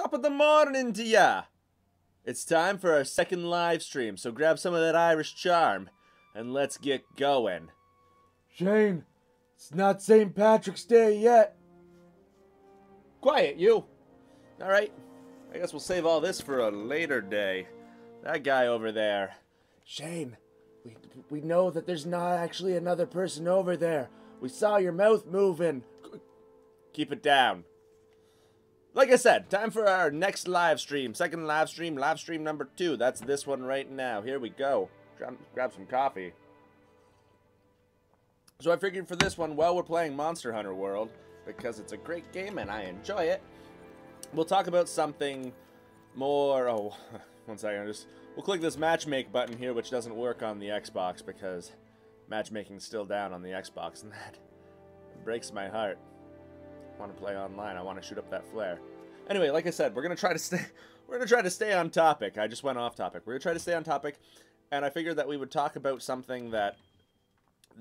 Top of the morning to ya! It's time for our second live stream, so grab some of that Irish charm, and let's get going. Shane, it's not St. Patrick's Day yet. Quiet, you! Alright, I guess we'll save all this for a later day. That guy over there. Shane, we know that there's not actually another person over there. We saw your mouth moving. Keep it down. Like I said, time for our next live stream. Second live stream number 2. That's this one right now. Here we go. Grab some coffee. So I figured for this one, while we're playing Monster Hunter World, because it's a great game and I enjoy it, we'll talk about something more... Oh, one second. We'll click this matchmake button here, which doesn't work on the Xbox because matchmaking's still down on the Xbox, and that breaks my heart. I want to play online. I want to shoot up that flare. Anyway, like I said, we're gonna try to stay on topic. I just went off topic. We're gonna try to stay on topic, and I figured that we would talk about something that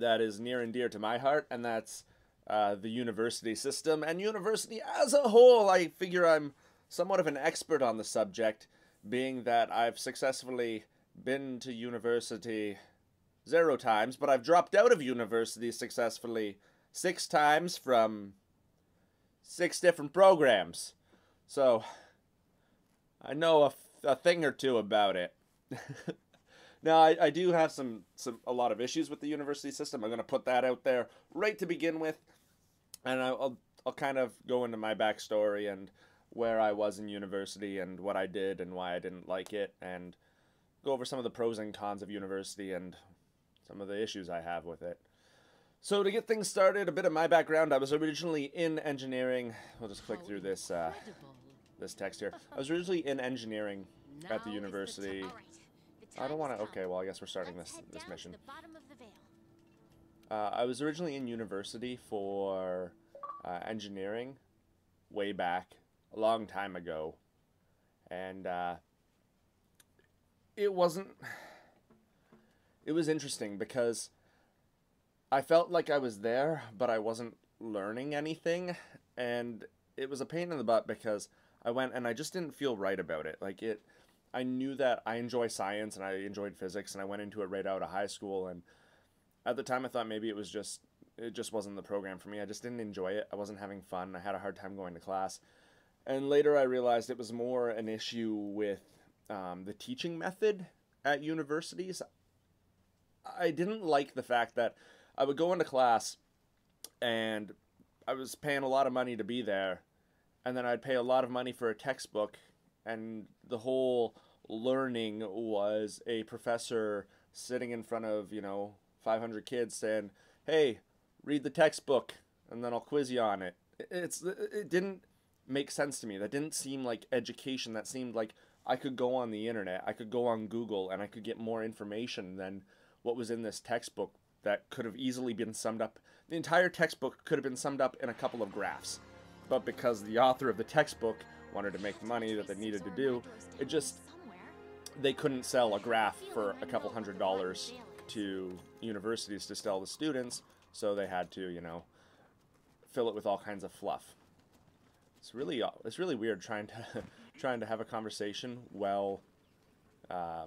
is near and dear to my heart, and that's the university system and university as a whole. I figure I'm somewhat of an expert on the subject, being that I've successfully been to university 0 times, but I've dropped out of university successfully 6 times from 6 different programs. So I know a thing or two about it. Now, I do have a lot of issues with the university system. I'm going to put that out there right to begin with. And I'll kind of go into my backstory and where I was in university and what I did and why I didn't like it, and go over some of the pros and cons of university and some of the issues I have with it. So to get things started, a bit of my background. I was originally in engineering. We'll just click through this this text here. I was originally in engineering at the university. I don't want to... Okay, well, I guess we're starting this mission. I was originally in university for engineering way back, a long time ago. And it was interesting because I felt like I was there, but I wasn't learning anything, and it was a pain in the butt because I went and I just didn't feel right about it. I knew that I enjoy science and I enjoyed physics, and I went into it right out of high school, and at the time I thought maybe it just wasn't the program for me. I just didn't enjoy it. I wasn't having fun. I had a hard time going to class. And later I realized it was more an issue with the teaching method at universities. I didn't like the fact that I would go into class and I was paying a lot of money to be there, and then I'd pay a lot of money for a textbook, and the whole learning was a professor sitting in front of, 500 kids saying, "Hey, read the textbook and then I'll quiz you on it." It didn't make sense to me. That didn't seem like education. That seemed like I could go on the internet, I could go on Google, and I could get more information than what was in this textbook that could have easily been summed up. The entire textbook could have been summed up in a couple of graphs. But because the author of the textbook wanted to make the money that they needed to do, they couldn't sell a graph for a couple $100s to universities to sell the students, so they had to, fill it with all kinds of fluff. It's really weird trying to have a conversation while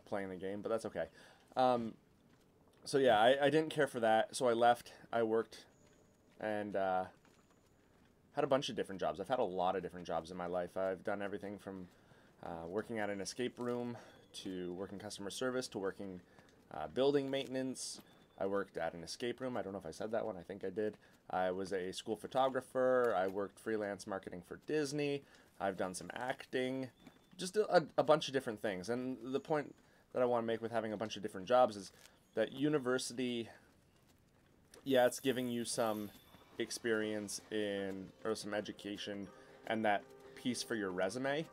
playing the game, but that's okay. So yeah, I didn't care for that, so I left. I worked and had a bunch of different jobs. I've had a lot of different jobs in my life. I've done everything from working at an escape room to working customer service to working building maintenance. I worked at an escape room. I don't know if I said that one. I think I did. I was a school photographer. I worked freelance marketing for Disney. I've done some acting. Just a bunch of different things. And the point that I want to make with having a bunch of different jobs is that university, yeah, it's giving you some experience or some education and that piece for your resume,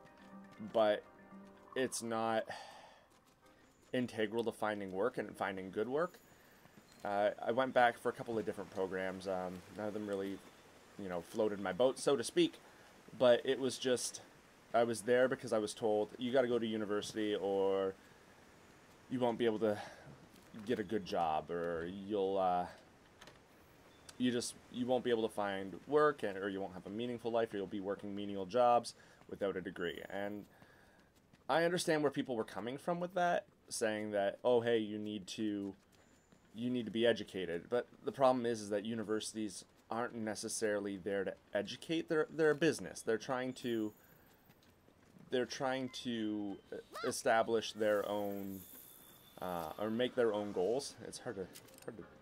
but it's not integral to finding work and finding good work. I went back for a couple of different programs. None of them really, floated my boat, so to speak, but it was just, I was there because I was told, you got to go to university or you won't be able to get a good job, or you'll you won't be able to find work, or you won't have a meaningful life, or you'll be working menial jobs without a degree. And I understand where people were coming from with that, saying that, oh hey, you need to be educated. But the problem is that universities aren't necessarily there to educate. They're a business. They're trying to establish their own or make their own goals. It's hard to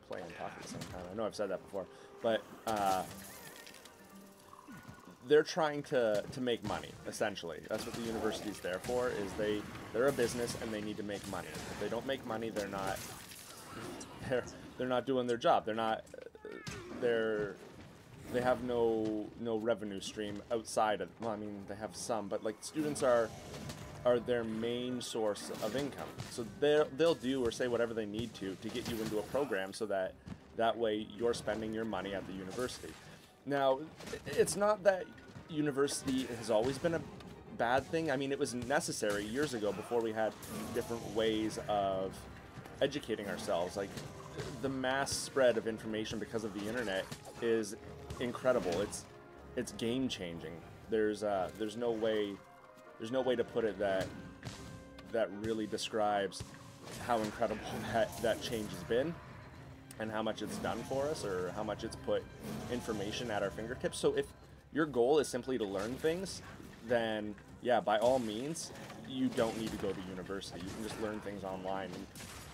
play and talk at the same time. I know I've said that before, but they're trying to make money, essentially. That's what the university's there for. They're a business and they need to make money. If they don't make money, they're not doing their job. They have no revenue stream outside of, well, I mean, they have some, but like students are their main source of income. So they'll do or say whatever they need to get you into a program, so that way you're spending your money at the university. Now, it's not that university has always been a bad thing. I mean, it was necessary years ago before we had different ways of educating ourselves. Like, the mass spread of information because of the internet is incredible. It's game changing. There's no way to put it that really describes how incredible that change has been, and how much it's done for us, or how much it's put information at our fingertips. So if your goal is simply to learn things, then yeah, by all means, you don't need to go to university. You can just learn things online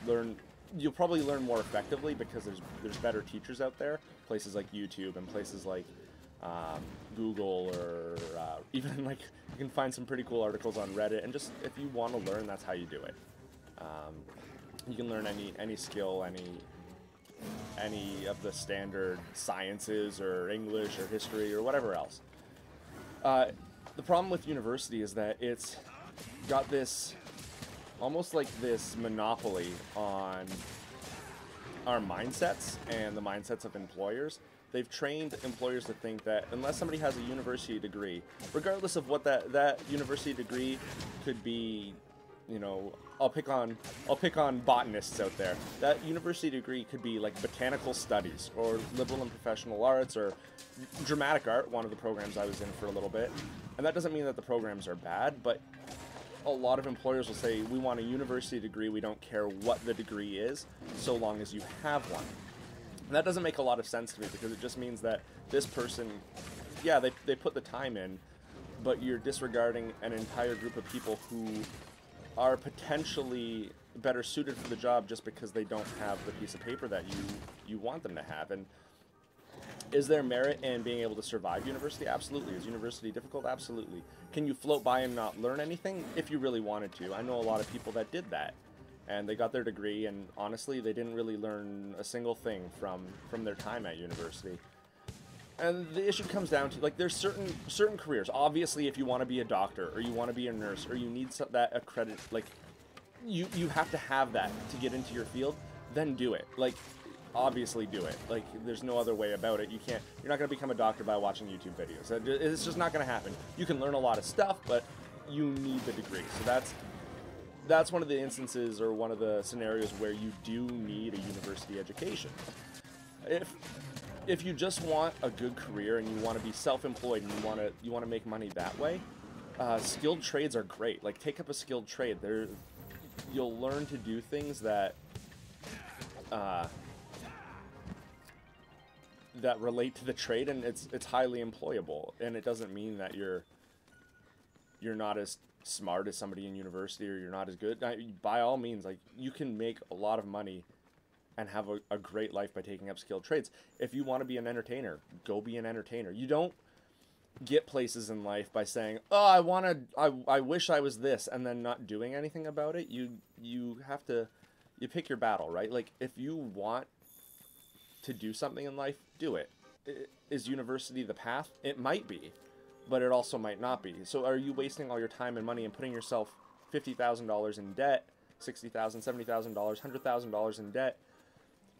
and you'll probably learn more effectively because there's better teachers out there, places like YouTube and places like Google, or even like you can find some pretty cool articles on Reddit. And just if you want to learn, that's how you do it. You can learn any skill, any of the standard sciences or English or history or whatever else. The problem with university is that it's got this almost like this monopoly on our mindsets and the mindsets of employers. They've trained employers to think that unless somebody has a university degree, regardless of what that university degree could be, you know, I'll pick on botanists out there. That university degree could be like botanical studies, or liberal and professional arts, or dramatic art, one of the programs I was in for a little bit. And that doesn't mean that the programs are bad, but a lot of employers will say, we want a university degree, we don't care what the degree is, so long as you have one. And that doesn't make a lot of sense to me, because it just means that this person, yeah, they put the time in, but you're disregarding an entire group of people who are potentially better suited for the job just because they don't have the piece of paper that you want them to have. And is there merit in being able to survive university? Absolutely. Is university difficult? Absolutely. Can you float by and not learn anything? If you really wanted to. I know a lot of people that did that, and they got their degree, and honestly, they didn't really learn a single thing from their time at university. And the issue comes down to, like, there's certain careers. Obviously, if you want to be a doctor, or you want to be a nurse, or you need that accredit, like, you have to have that to get into your field, then do it. Like, obviously do it. Like, there's no other way about it. You're not going to become a doctor by watching YouTube videos. It's just not going to happen. You can learn a lot of stuff, but you need the degree. So that's one of the instances, or one of the scenarios where you do need a university education. If you just want a good career and you want to be self-employed and you want to make money that way, skilled trades are great. Like, take up a skilled trade. You'll learn to do things that relate to the trade, and it's highly employable. And it doesn't mean that you're not as smart as somebody in university, or you're not as good. By all means, like, you can make a lot of money and have a great life by taking up skilled trades. If you want to be an entertainer, go be an entertainer. You don't get places in life by saying, oh, I wish I was this, and then not doing anything about it. You have to, you pick your battle, right? Like, if you want to do something in life, do it. Is university the path? It might be, but it also might not be. So are you wasting all your time and money and putting yourself $50,000 in debt, $60,000, $70,000, $100,000 in debt,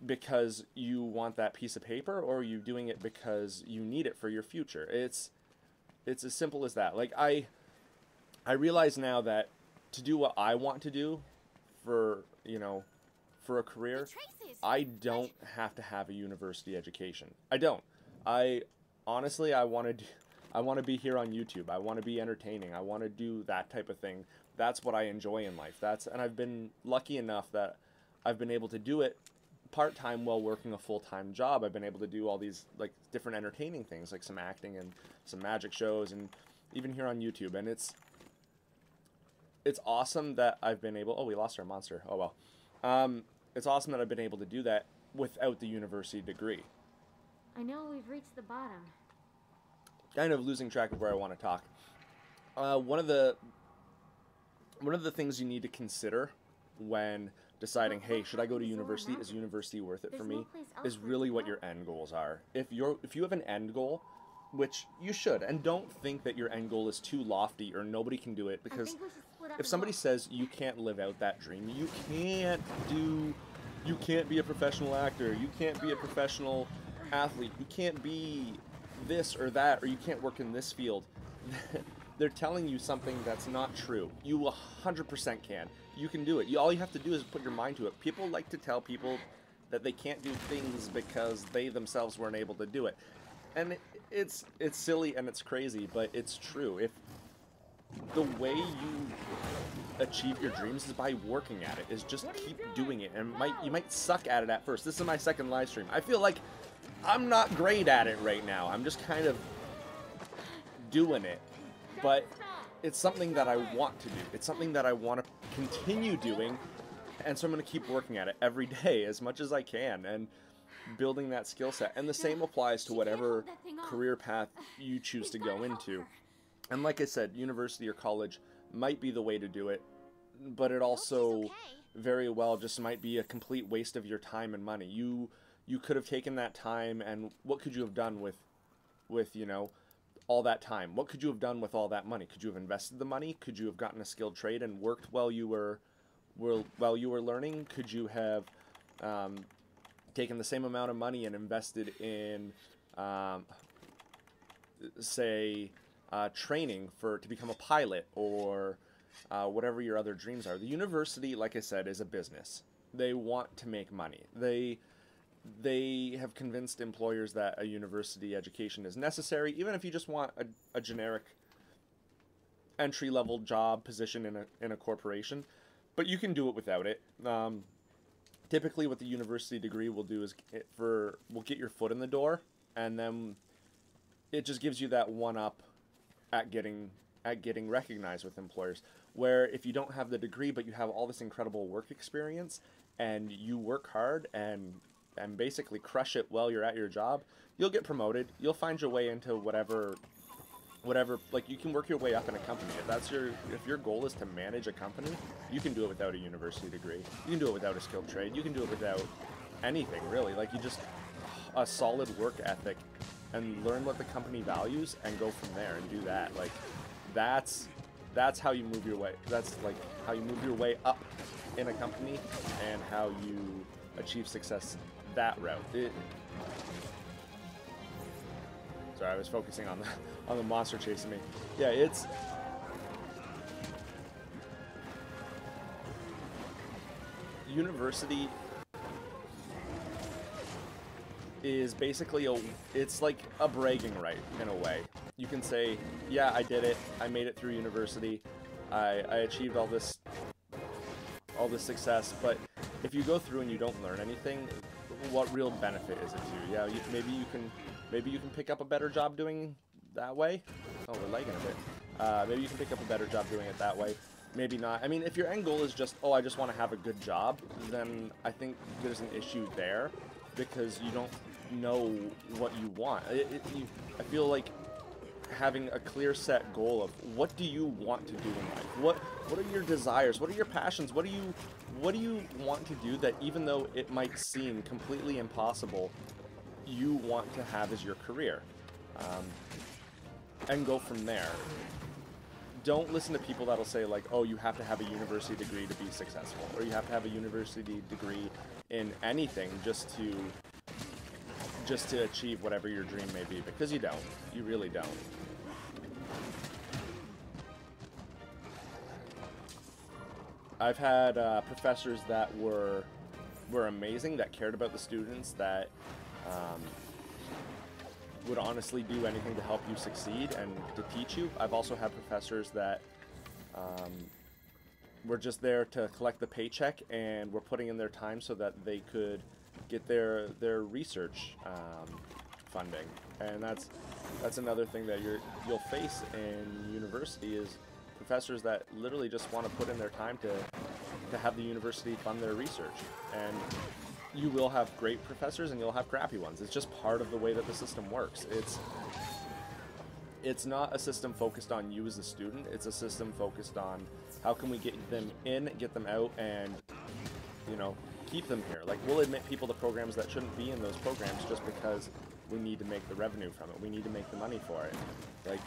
because you want that piece of paper, or are you doing it because you need it for your future? It's as simple as that. Like, I realize now that to do what I want to do for for a career, I don't have to have a university education. I don't. I honestly, I want to be here on YouTube. I want to be entertaining. I want to do that type of thing. That's what I enjoy in life. And I've been lucky enough that I've been able to do it part-time while working a full-time job. I've been able to do all these like different entertaining things, like some acting and some magic shows, and even here on YouTube. And it's awesome that I've been able. Oh, we lost our monster. Oh well. It's awesome that I've been able to do that without the university degree. I know we've reached the bottom. Kind of losing track of where I want to talk. One of the things you need to consider when deciding, hey, should I go to university? Is university worth it for me? Is really what your end goals are. If you have an end goal, which you should, and don't think that your end goal is too lofty or nobody can do it, because if somebody says you can't live out that dream, you can't be a professional actor, you can't be a professional athlete, you can't be this or that, or you can't work in this field. They're telling you something that's not true. You 100% can. You can do it. All you have to do is put your mind to it. People like to tell people that they can't do things because they themselves weren't able to do it. And it's silly and it's crazy, but it's true. If the way you achieve your dreams is by working at it, is just keep doing it. And you might suck at it at first. This is my second live stream. I feel like I'm not great at it right now. I'm just kind of doing it. But it's something that I want to do. It's something that I want to continue doing, and so I'm going to keep working at it every day as much as I can and building that skill set. And the same applies to whatever career path you choose to go into. And like I said, university or college might be the way to do it, but it also very well just might be a complete waste of your time and money. You could have taken that time, and what could you have done with you know, all that time? What could you have done with all that money? Could you have invested the money? Could you have gotten a skilled trade and worked while you were learning? Could you have taken the same amount of money and invested in, say, training to become a pilot, or whatever your other dreams are? The university, like I said, is a business. They want to make money. They have convinced employers that a university education is necessary, even if you just want a generic entry-level job position in a corporation. But you can do it without it. Typically, what the university degree will do is will get your foot in the door, and then it just gives you that one-up at getting recognized with employers. Where if you don't have the degree, but you have all this incredible work experience, and you work hard and basically crush it while you're at your job, you'll get promoted. You'll find your way into whatever, like, you can work your way up in a company. If your goal is to manage a company, you can do it without a university degree. You can do it without a skilled trade. You can do it without anything, really. Like, you just, a solid work ethic and learn what the company values and go from there and do that. Like, that's how you move your way. That's like how you move your way up in a company and how you achieve success that route. Sorry, I was focusing on the monster chasing me. Yeah, it's university is basically it's like a bragging right in a way. You can say, yeah, I did it. I made it through university. I achieved all this success. But if you go through and you don't learn anything, what real benefit is it to you? Yeah, maybe you can pick up a better job doing that way. Oh, we're lagging a bit. Maybe you can pick up a better job doing it that way. Maybe not. I mean, if your end goal is just, oh, I just want to have a good job, then I think there's an issue there because you don't know what you want. I feel like having a clear set goal of what do you want to do in life? What are your desires? What are your passions? What do you want to do that even though it might seem completely impossible, you want to have as your career? And go from there. Don't listen to people that'll say like, oh, you have to have a university degree to be successful, or you have to have a university degree in anything just to achieve whatever your dream may be, because you don't. You really don't. I've had professors that were were amazing, that cared about the students, that would honestly do anything to help you succeed and to teach you. I've also had professors that were just there to collect the paycheck and were putting in their time so that they could get their research funding. And that's another thing that you'll face in university, is professors that literally just want to put in their time to have the university fund their research. And you will have great professors and you'll have crappy ones. It's just part of the way that the system works. It's not a system focused on you as a student. It's a system focused on how can we get them in, get them out, and, you know, keep them here. Like, we'll admit people to programs that shouldn't be in those programs just because we need to make the revenue from it. We need to make the money for it. Like,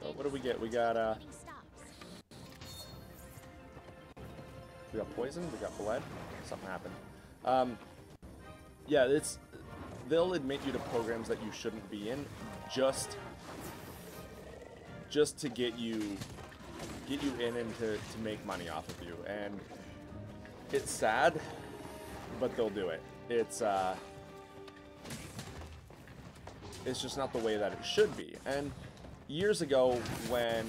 so what do we get? We got poison, we got blood, something happened. Yeah, they'll admit you to programs that you shouldn't be in just to get you in and to make money off of you. And it's sad, but they'll do it. It's just not the way that it should be. And years ago, when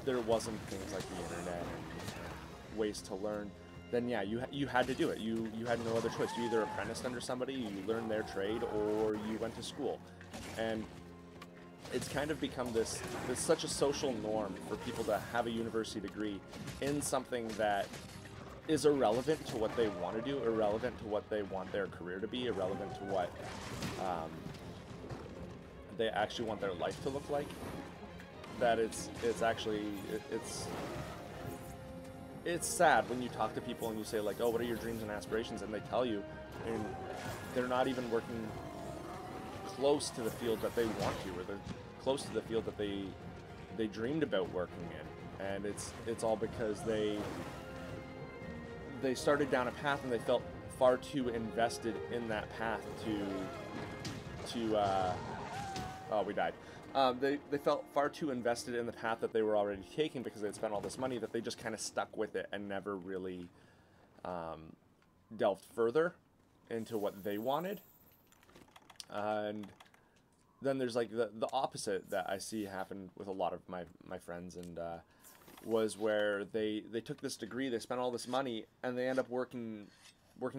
there wasn't things like the internet and ways to learn, then yeah, you had to do it. You had no other choice. You either apprenticed under somebody, you learned their trade, or you went to school. And it's kind of become this such a social norm for people to have a university degree in something that is irrelevant to what they want to do, irrelevant to what they want their career to be, irrelevant to what they actually want their life to look like. That it's sad when you talk to people and you say, like, oh, what are your dreams and aspirations? And they tell you, and they're not even working close to the field that they want to, or they're close to the field that they dreamed about working in. And it's all because they started down a path and they felt far too invested in that path to oh, we died. They felt far too invested in the path that they were already taking because they had spent all this money, that they just kind of stuck with it and never really delved further into what they wanted. And then there's like the opposite that I see happen with a lot of my friends, and was where they took this degree, they spent all this money, and they end up working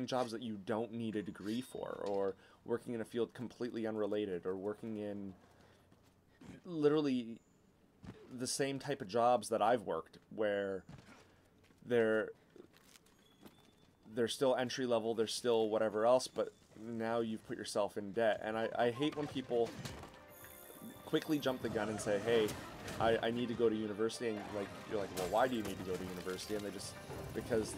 jobs that you don't need a degree for, or working in a field completely unrelated, or working in literally the same type of jobs that I've worked, where they're still entry level, they're still whatever else, but now you've put yourself in debt. And I hate when people quickly jump the gun and say, hey, I need to go to university, and like you're like, well, why do you need to go to university? And they just, because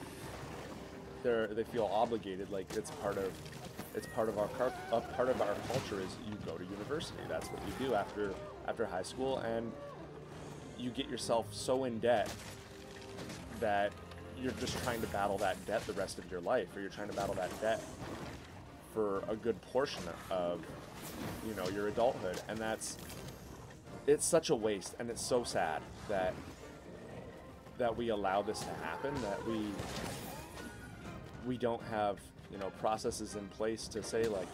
they feel obligated, like it's part of our culture is you go to university. That's what you do after high school, and you get yourself so in debt that you're just trying to battle that debt the rest of your life, or you're trying to battle that debt for a good portion of, you know, your adulthood. And it's such a waste, and it's so sad that we allow this to happen, that we don't have, you know, processes in place to say, like,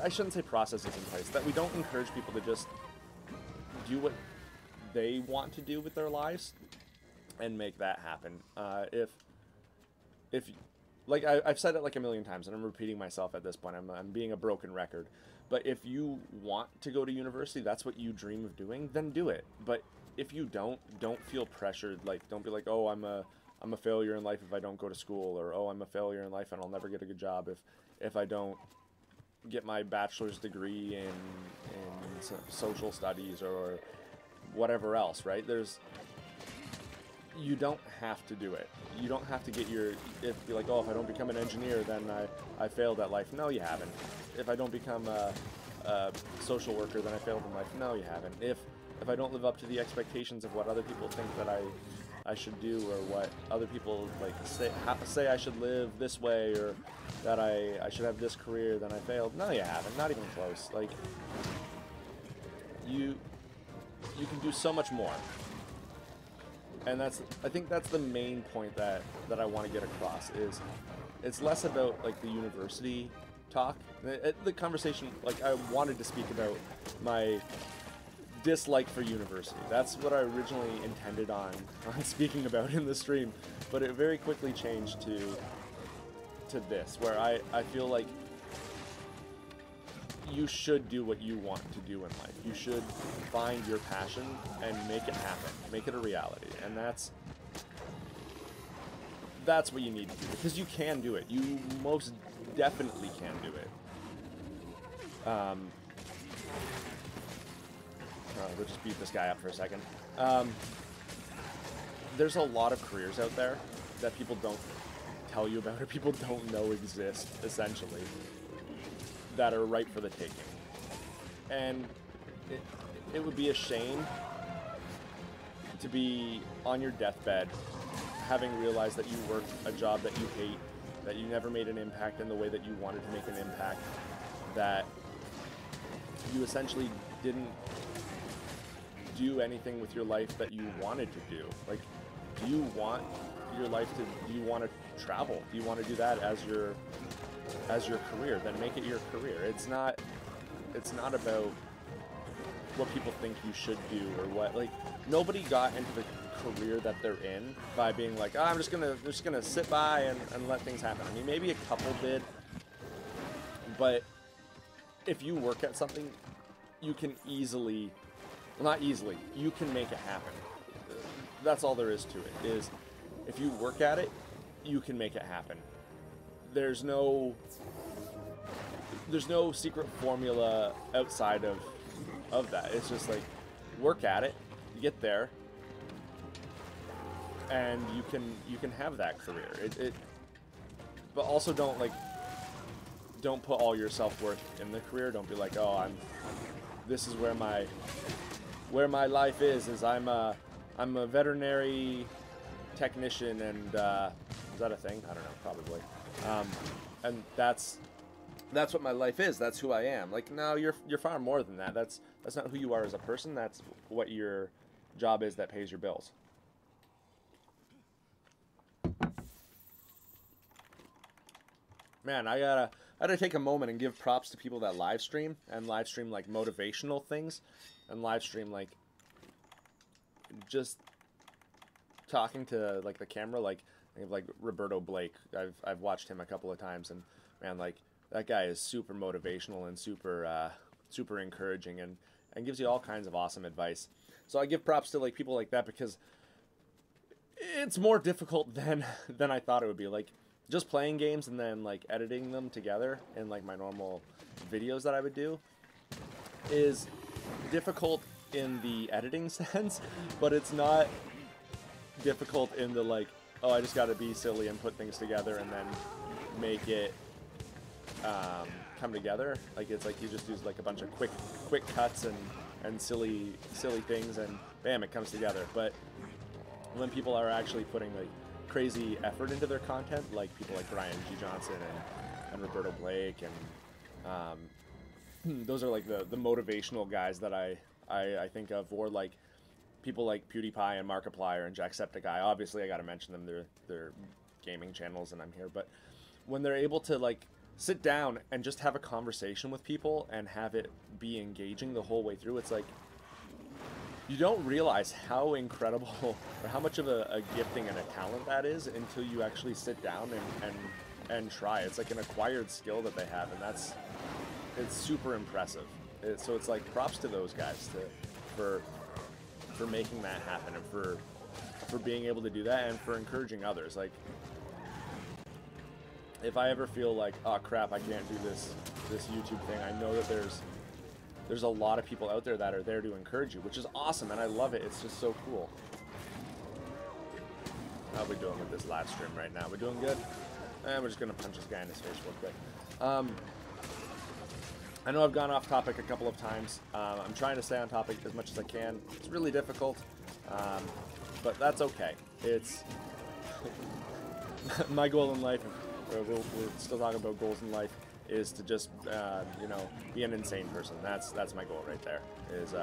I shouldn't say processes in place, that we don't encourage people to just do what they want to do with their lives and make that happen. If like I've said it like a million times, and I'm repeating myself at this point, I'm being a broken record, but if you want to go to university, that's what you dream of doing, then do it. But if you don't feel pressured. Like, don't be like, oh, I'm a failure in life if I don't go to school, or oh, I'm a failure in life and I'll never get a good job if I don't get my bachelor's degree in social studies or whatever else, right? You don't have to do it. You don't have to get be like, oh, if I don't become an engineer, then I failed at life. No, you haven't. If I don't become a social worker, then I failed in life. No, you haven't. If I don't live up to the expectations of what other people think that I should do, or what other people like say I should live this way, or that I should have this career, then I failed. No, you haven't. Not even close. Like, you can do so much more. And I think that's the main point that I want to get across is it's less about like the university talk. The conversation, like I wanted to speak about my dislike for university. That's what I originally intended on speaking about in the stream, but it very quickly changed to this, where I feel like you should do what you want to do in life. You should find your passion and make it happen, make it a reality, and that's what you need to do, because you can do it. You most definitely can do it. We'll just beat this guy up for a second. There's a lot of careers out there that people don't tell you about, or people don't know exist, essentially, that are ripe for the taking. And it would be a shame to be on your deathbed having realized that you worked a job that you hate, that you never made an impact in the way that you wanted to make an impact, that you essentially didn't do anything with your life that you wanted to do. Like, do you want your life to, do you want to travel? Do you want to do that as your career? Then make it your career. It's not about what people think you should do or what. Like, nobody got into the career that they're in by being like, oh, I'm just gonna sit by and let things happen. I mean, maybe a couple did, but if you work at something, you can easily, well, not easily, you can make it happen. That's all there is to it, is if you work at it, you can make it happen. There's no secret formula outside of that. It's just like, work at it, you get there, and you can have that career. But also don't put all your self-worth in the career. Don't be like, oh, this is where my life is I'm a veterinary technician, and is that a thing? I don't know, probably. And that's what my life is. That's who I am. Like, no, you're far more than that. That's not who you are as a person. That's what your job is that pays your bills. Man, I gotta take a moment and give props to people that live stream like motivational things, and live stream like just talking to like the camera. Like, I think of like Roberto Blake. I've watched him a couple of times, and man, like, that guy is super motivational and super encouraging, and gives you all kinds of awesome advice. So I give props to like people like that, because it's more difficult than I thought it would be. Like, just playing games and then like editing them together in like my normal videos that I would do is difficult in the editing sense, but it's not difficult in the like, oh, I just got to be silly and put things together and then make it come together. Like, it's like you just use like a bunch of quick cuts and silly things, and bam, it comes together. But when people are actually putting like crazy effort into their content, like people like Brian G. Johnson and Roberto Blake, and those are like the motivational guys that I think of, or like people like PewDiePie and Markiplier and Jacksepticeye. Obviously, I got to mention them. They're gaming channels, and I'm here. But when they're able to like sit down and just have a conversation with people and have it be engaging the whole way through, it's like, you don't realize how incredible or how much of a gifting and a talent that is until you actually sit down and try. It's like an acquired skill that they have, and it's super impressive. So it's like, props to those guys for making that happen, and for being able to do that, and for encouraging others. Like, if I ever feel like, oh crap, I can't do this YouTube thing, I know that there's a lot of people out there that are there to encourage you, which is awesome, and I love it. It's just so cool. How are we doing with this live stream right now? We're doing good? And we're just going to punch this guy in his face real quick. I know I've gone off topic a couple of times. I'm trying to stay on topic as much as I can. It's really difficult, but that's okay. It's my goal in life. We're still talking about goals in life. is to just, you know, be an insane person. That's my goal right there, is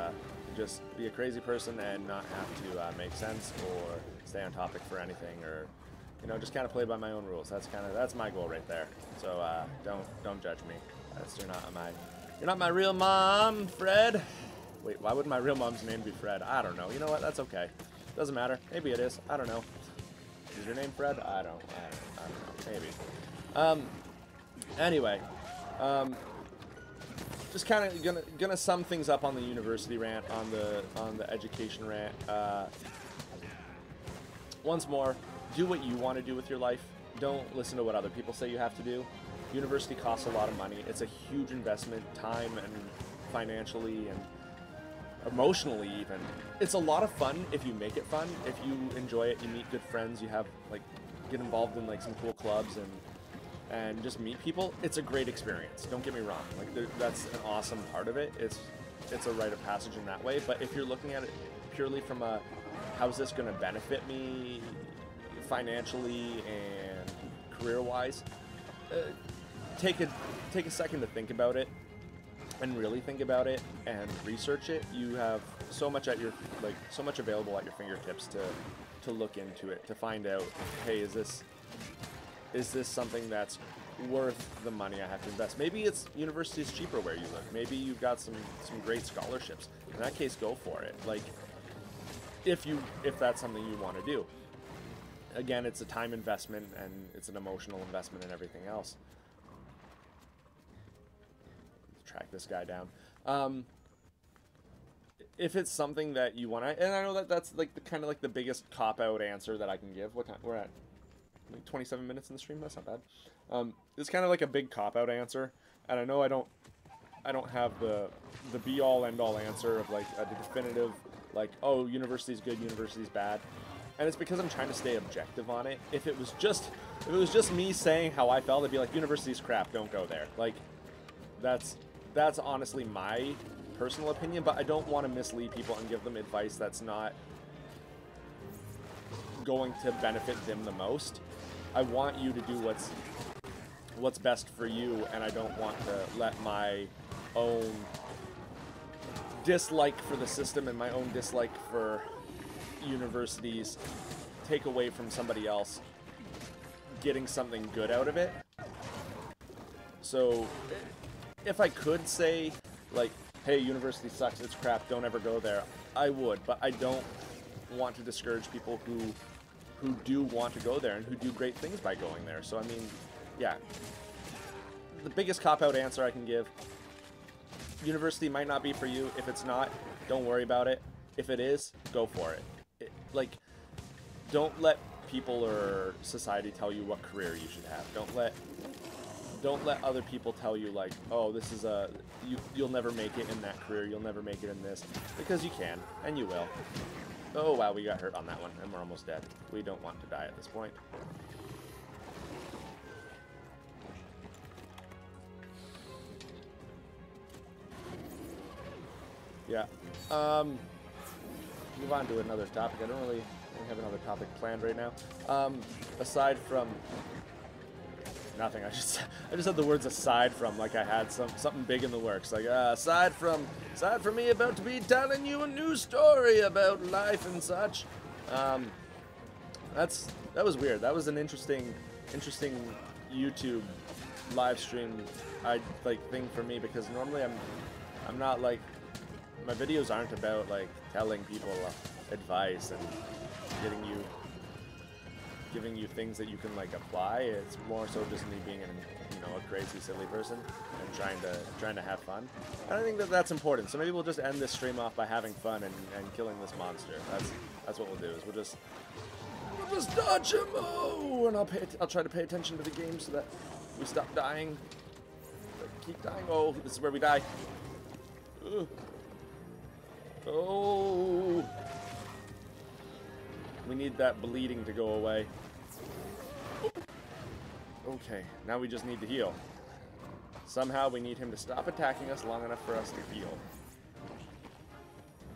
just be a crazy person and not have to make sense or stay on topic for anything, or, you know, just kind of play by my own rules. That's my goal right there. So don't judge me. You're not my real mom, Fred. Wait, why would my real mom's name be Fred? I don't know. You know what? That's okay. Doesn't matter. Maybe it is. I don't know. Is your name Fred? I don't know. Maybe. Anyway, just kind of gonna sum things up on the university rant, on the education rant. Once more, do what you want to do with your life. Don't listen to what other people say you have to do. University costs a lot of money. It's a huge investment, time and financially and emotionally even. It's a lot of fun if you make it fun. If you enjoy it, you meet good friends, you have like get involved in like some cool clubs and just meet people. It's a great experience. Don't get me wrong. Like that's an awesome part of it. It's a rite of passage in that way. But if you're looking at it purely from a how's this going to benefit me financially and career-wise, take a second to think about it and really think about it and research it. You have so much available at your fingertips to look into it, to find out, hey, is this something that's worth the money I have to invest? Maybe university is cheaper where you live. Maybe you've got some great scholarships. In that case, go for it. Like if that's something you want to do. Again, it's a time investment and it's an emotional investment and everything else. Track this guy down. If it's something that you want to, and I know that's like kind of like the biggest cop-out answer that I can give. What time we're at? Like 27 minutes in the stream. That's not bad. It's kind of like a big cop-out answer, and I know I don't have the be-all end-all answer of like a definitive like, oh, university's good, university's bad. And it's because I'm trying to stay objective on it. If it was just me saying how I felt, I'd be like, university's crap, don't go there. Like, that's honestly my personal opinion, but I don't want to mislead people and give them advice that's not going to benefit them the most. I want you to do what's best for you, and I don't want to let my own dislike for the system and my own dislike for universities take away from somebody else getting something good out of it. So if I could say like, hey, university sucks, it's crap, don't ever go there, I would, but I don't want to discourage people who do want to go there and who do great things by going there. So I mean, yeah, the biggest cop-out answer I can give, university might not be for you. If it's not, don't worry about it. If it is, go for it. Like, don't let people or society tell you what career you should have. Don't let other people tell you like, oh, this is you'll never make it in that career, you'll never make it in this, because you can and you will. Oh wow, we got hurt on that one and we're almost dead. We don't want to die at this point. Yeah. Move on to another topic. I don't really have another topic planned right now. Aside from nothing, I just had the words "aside from" like I had something big in the works. Like aside from me about to be telling you a new story about life and such. That was weird. That was an interesting YouTube live stream thing for me, because normally I'm not like, my videos aren't about like telling people advice and giving you things that you can like apply. It's more so just me being a crazy silly person and trying to have fun. And I think that's important. So maybe we'll just end this stream off by having fun and killing this monster. That's what we'll do. Is we'll just dodge him. Oh, and I'll try to pay attention to the game so that we stop dying. Keep dying. Oh, this is where we die. Ugh. Oh, we need that bleeding to go away. Okay, now we just need to heal. Somehow we need him to stop attacking us long enough for us to heal.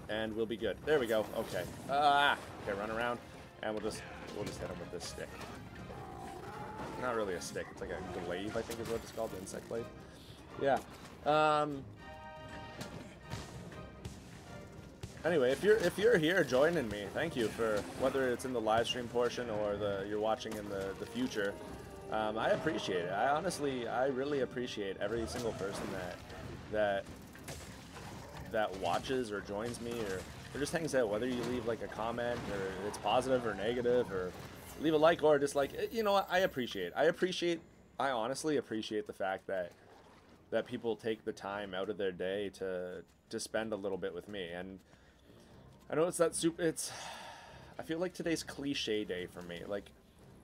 And we'll be good. There we go. Okay. Okay, run around, and we'll just hit him with this stick. not really a stick. It's like a glaive, I think is what it's called, the insect glaive. Yeah. Anyway, if you're here joining me, thank you for whether it's in the live stream portion or you're watching in the future. I appreciate it. I really appreciate every single person that watches or joins me or just hangs out. Whether you leave like a comment or it's positive or negative or leave a like or a dislike. You know what? I appreciate. I honestly appreciate the fact that people take the time out of their day to spend a little bit with me. And I know I feel like today's cliche day for me. Like,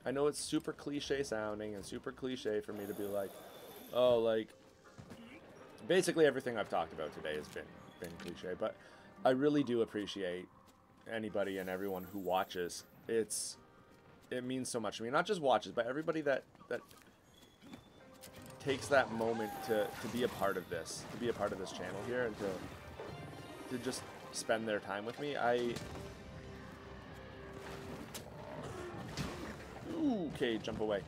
I know it's super cliche sounding and super cliche for me to be like, oh, like, basically everything I've talked about today has been cliche, but I really do appreciate anybody and everyone who watches. It means so much to me. Not just watches, but everybody that takes that moment to be a part of this, channel here, and to just spend their time with me. Okay, jump away.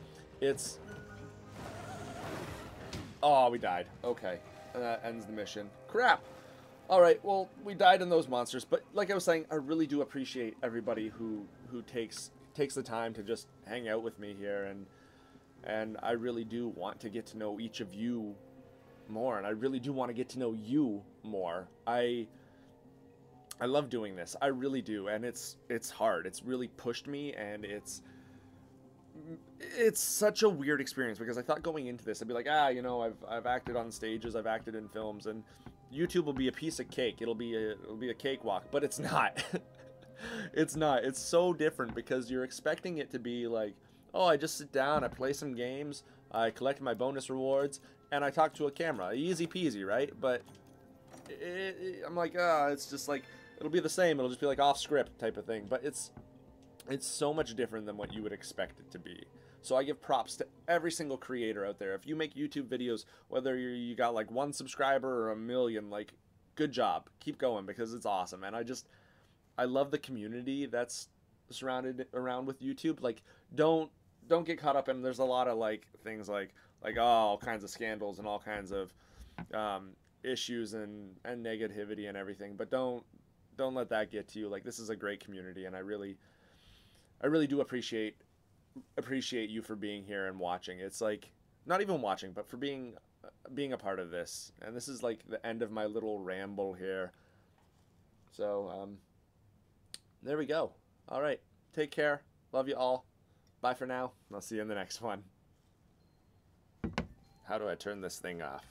Oh, we died. Okay, and that ends the mission. Crap. All right, well, we died in those monsters, but like I was saying, I really do appreciate everybody who takes the time to just hang out with me here, and I really do want to get to know each of you more, and I really do want to get to know you more. I love doing this. I really do, and it's hard. It's really pushed me, and it's such a weird experience because I thought going into this I'd be like, you know, I've acted on stages, I've acted in films, and YouTube will be a piece of cake. It'll be a cakewalk, but it's not. It's not. It's so different because you're expecting it to be like, oh, I just sit down, I play some games, I collect my bonus rewards, and I talk to a camera. Easy peasy, right? But I'm like, it's just like, it'll be the same. It'll just be like off script type of thing. But it's so much different than what you would expect it to be. So I give props to every single creator out there. If you make YouTube videos, whether you got like 1 subscriber or 1 million, like, good job. Keep going because it's awesome. And I love the community that's surrounded around with YouTube. Like, don't get caught up in, there's a lot of like things like all kinds of scandals and all kinds of issues and negativity and everything. But don't let that get to you. Like, this is a great community, and I really do appreciate you for being here and watching. It's like, not even watching, but for being a part of this. And this is like the end of my little ramble here. So there we go. All right, take care. Love you all. Bye for now. I'll see you in the next one. How do I turn this thing off?